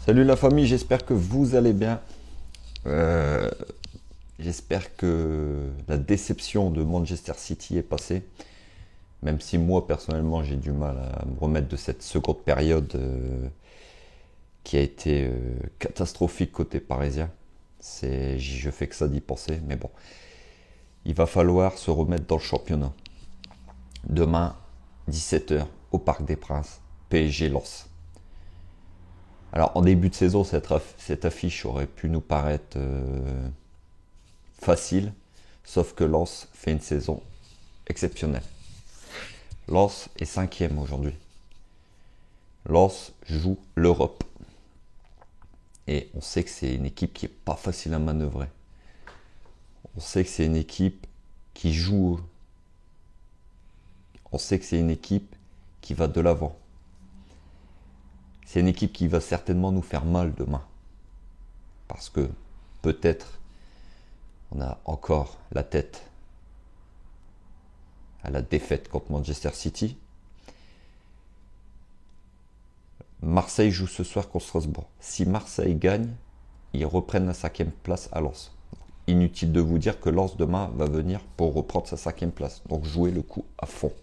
Salut la famille, j'espère que vous allez bien. Euh, J'espère que la déception de Manchester City est passée. Même si moi personnellement j'ai du mal à me remettre de cette seconde période qui a été catastrophique côté parisien. Je fais que ça d'y penser, mais bon. Il va falloir se remettre dans le championnat. Demain, 17 h au Parc des Princes, PSG Lens. Alors en début de saison, cette affiche aurait pu nous paraître facile, sauf que Lens fait une saison exceptionnelle. Lens est 5e aujourd'hui. Lens joue l'Europe. Et on sait que c'est une équipe qui n'est pas facile à manœuvrer. On sait que c'est une équipe qui joue. On sait que c'est une équipe qui va de l'avant. C'est une équipe qui va certainement nous faire mal demain. Parce que peut-être on a encore la tête à la défaite contre Manchester City. Marseille joue ce soir contre Strasbourg. Si Marseille gagne, ils reprennent la 5e place à Lens. Inutile de vous dire que Lens demain va venir pour reprendre sa 5e place. Donc jouez le coup à fond.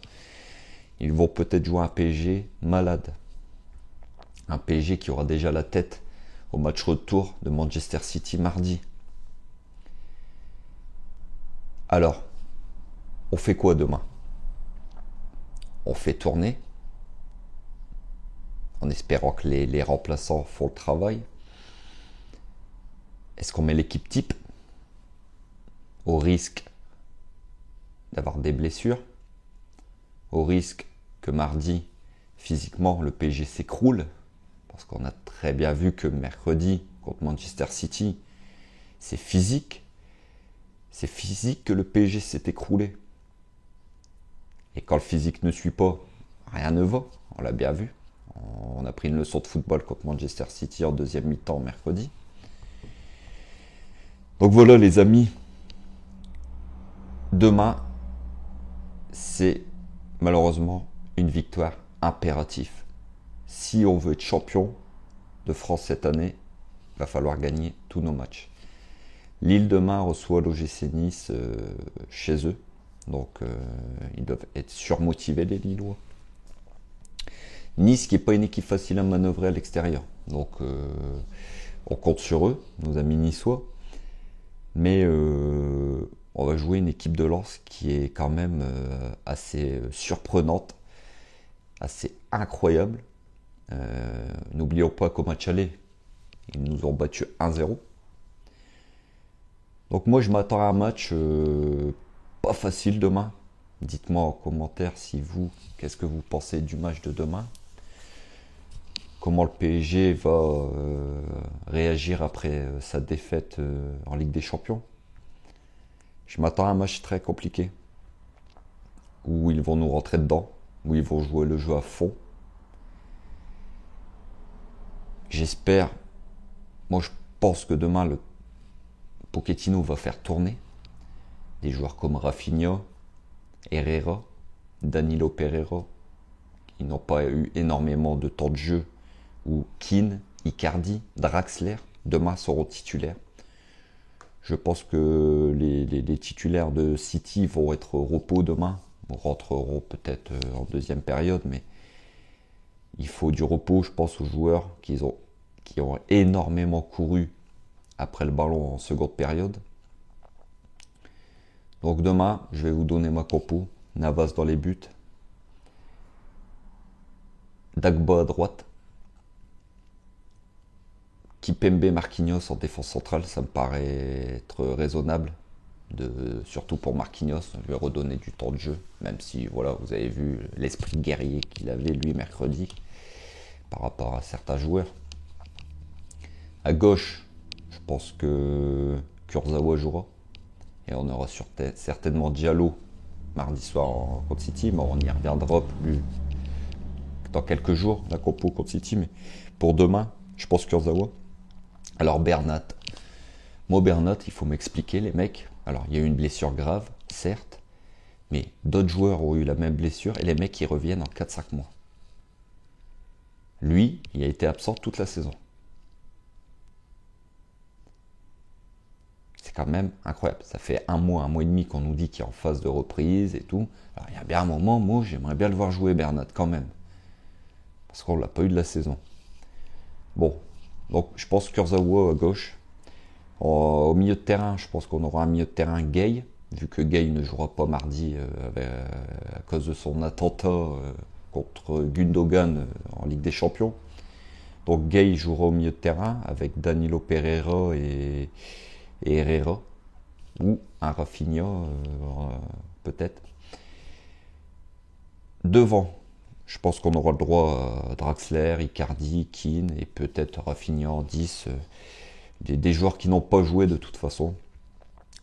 Ils vont peut-être jouer un PSG malade. Un PSG qui aura déjà la tête au match retour de Manchester City mardi. Alors, on fait quoi demain? On fait tourner, en espérant que les remplaçants font le travail. Est-ce qu'on met l'équipe type au risque d'avoir des blessures, au risque que mardi, physiquement, le PSG s'écroule? Parce qu'on a très bien vu que mercredi, contre Manchester City, c'est physique. C'est physique que le PSG s'est écroulé. Et quand le physique ne suit pas, rien ne va. On l'a bien vu. On a pris une leçon de football contre Manchester City en deuxième mi-temps mercredi. Donc voilà les amis. Demain, c'est malheureusement une victoire impérative. Si on veut être champion de France cette année, il va falloir gagner tous nos matchs. Lille demain reçoit l'OGC Nice chez eux. Donc ils doivent être surmotivés les Lillois. Nice qui n'est pas une équipe facile à manœuvrer à l'extérieur. Donc on compte sur eux, nos amis niçois. Mais on va jouer une équipe de Lens qui est quand même assez surprenante, assez incroyable. N'oublions pas qu'au match aller, ils nous ont battu 1-0. Donc moi je m'attends à un match pas facile demain. Dites-moi en commentaire si vous, qu'est-ce que vous pensez du match de demain. Comment le PSG va réagir après sa défaite en Ligue des Champions. Je m'attends à un match très compliqué, où ils vont nous rentrer dedans, où ils vont jouer le jeu à fond. J'espère, moi je pense que demain le Pochettino va faire tourner des joueurs comme Rafinha, Herrera, Danilo Pereira, qui n'ont pas eu énormément de temps de jeu, ou Keane, Icardi, Draxler, demain seront titulaires. Je pense que les titulaires de City vont être au repos demain, rentreront peut-être en deuxième période, mais il faut du repos, je pense, aux joueurs qui ont énormément couru après le ballon en seconde période. Donc demain, je vais vous donner ma compo. Navas dans les buts. Dagba à droite. Kipembe Marquinhos en défense centrale, ça me paraît être raisonnable. Surtout pour Marquinhos, je vais redonner du temps de jeu. Même si voilà, vous avez vu l'esprit guerrier qu'il avait lui mercredi par rapport à certains joueurs. À gauche, je pense que Kurzawa jouera. Et on aura certainement Diallo mardi soir contre City. Mais on y reviendra plus dans quelques jours, la compo contre City. Mais pour demain, je pense Kurzawa. Alors Bernat. Moi Bernat, il faut m'expliquer les mecs. Alors il y a eu une blessure grave, certes. Mais d'autres joueurs ont eu la même blessure. Et les mecs, ils reviennent en 4-5 mois. Lui, il a été absent toute la saison. quand même incroyable. Ça fait un mois et demi qu'on nous dit qu'il est en phase de reprise et tout. Alors il y a bien un moment, moi j'aimerais bien le voir jouer Bernat quand même. Parce qu'on l'a pas eu de la saison. Bon, donc je pense Kurzawa à gauche. Au milieu de terrain, je pense qu'on aura un milieu de terrain Gay, vu que Gay ne jouera pas mardi à cause de son attentat contre Gundogan en Ligue des Champions. Donc Gay jouera au milieu de terrain avec Danilo Pereira et Herrera, ou un Rafinha peut-être. Devant, je pense qu'on aura le droit à Draxler, Icardi, Keane et peut-être Rafinha en 10. Des joueurs qui n'ont pas joué de toute façon.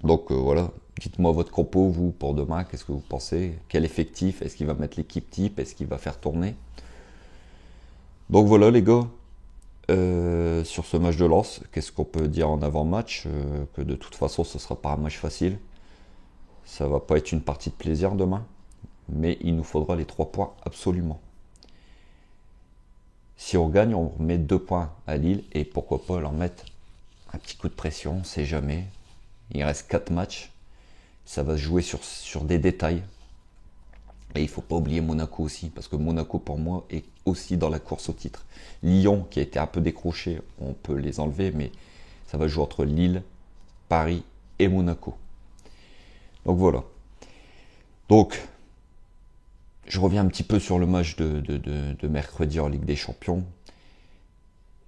Donc voilà, dites-moi votre compo, vous, pour demain, qu'est-ce que vous pensez? Quel effectif? Est-ce qu'il va mettre l'équipe type? Est-ce qu'il va faire tourner? Donc voilà les gars, sur ce match de Lens, qu'est-ce qu'on peut dire en avant-match? Que de toute façon ce ne sera pas un match facile. Ça va pas être une partie de plaisir demain, mais il nous faudra les 3 points absolument. Si on gagne, on remet 2 points à Lille et pourquoi pas leur mettre un petit coup de pression, on ne sait jamais. Il reste 4 matchs. Ça va se jouer sur des détails. Et il ne faut pas oublier Monaco aussi, parce que Monaco pour moi est aussi dans la course au titre. Lyon qui a été un peu décroché, on peut les enlever, mais ça va jouer entre Lille, Paris et Monaco. Donc voilà. Donc, je reviens un petit peu sur le match de mercredi en Ligue des Champions.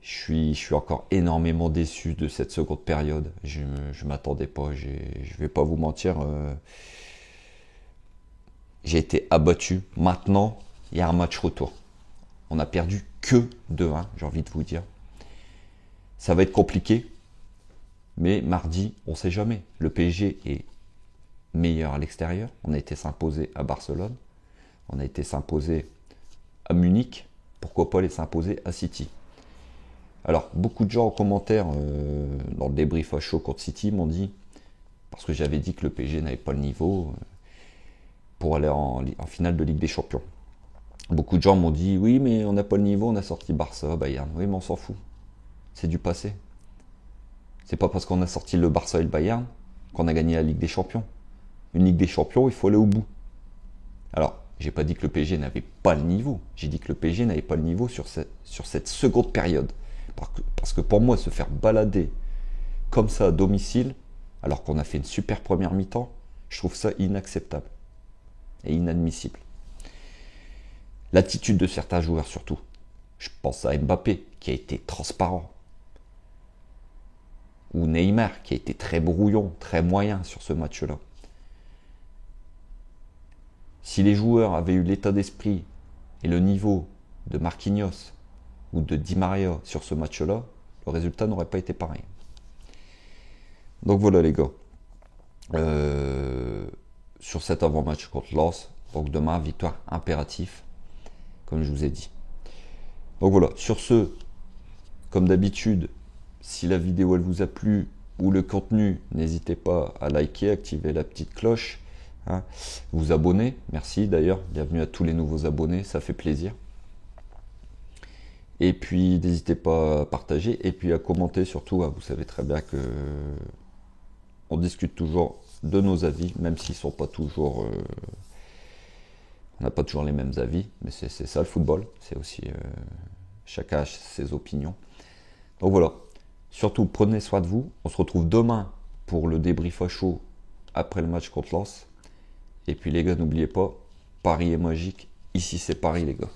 Je suis encore énormément déçu de cette seconde période. Je ne m'attendais pas, je ne vais pas vous mentir. J'ai été abattu. Maintenant, il y a un match retour. On a perdu que 2-1, j'ai envie de vous dire. Ça va être compliqué, mais mardi, on ne sait jamais. Le PSG est meilleur à l'extérieur. On a été s'imposer à Barcelone. On a été s'imposer à Munich. Pourquoi pas les s'imposer à City? Alors, beaucoup de gens en commentaire dans le débrief à chaud contre City m'ont dit, parce que j'avais dit que le PSG n'avait pas le niveau pour aller en finale de Ligue des Champions. Beaucoup de gens m'ont dit, oui, mais on n'a pas le niveau, on a sorti Barça, Bayern. Oui, mais on s'en fout. C'est du passé. C'est pas parce qu'on a sorti le Barça et le Bayern qu'on a gagné la Ligue des Champions. Une Ligue des Champions, il faut aller au bout. Alors, j'ai pas dit que le PSG n'avait pas le niveau. J'ai dit que le PSG n'avait pas le niveau sur cette seconde période. Parce que pour moi, se faire balader comme ça à domicile, alors qu'on a fait une super première mi-temps, je trouve ça inacceptable et inadmissible. L'attitude de certains joueurs surtout. Je pense à Mbappé qui a été transparent. Ou Neymar qui a été très brouillon, très moyen sur ce match-là. Si les joueurs avaient eu l'état d'esprit et le niveau de Marquinhos ou de Di Maria sur ce match-là, le résultat n'aurait pas été pareil. Donc voilà les gars. Sur cet avant-match contre Lens, donc demain, victoire impérative, comme je vous ai dit. Donc voilà, sur ce, comme d'habitude, si la vidéo elle vous a plu ou le contenu, n'hésitez pas à liker, activer la petite cloche, vous abonner. Merci d'ailleurs, bienvenue à tous les nouveaux abonnés, ça fait plaisir. Et puis n'hésitez pas à partager et puis à commenter surtout. Vous savez très bien que on discute toujours de nos avis, même s'ils sont pas toujours. On n'a pas toujours les mêmes avis, mais c'est ça le football. C'est aussi chacun a ses opinions. Donc voilà. Surtout prenez soin de vous. On se retrouve demain pour le débrief à chaud après le match contre Lens. Et puis les gars, n'oubliez pas, Paris est magique. Ici c'est Paris les gars.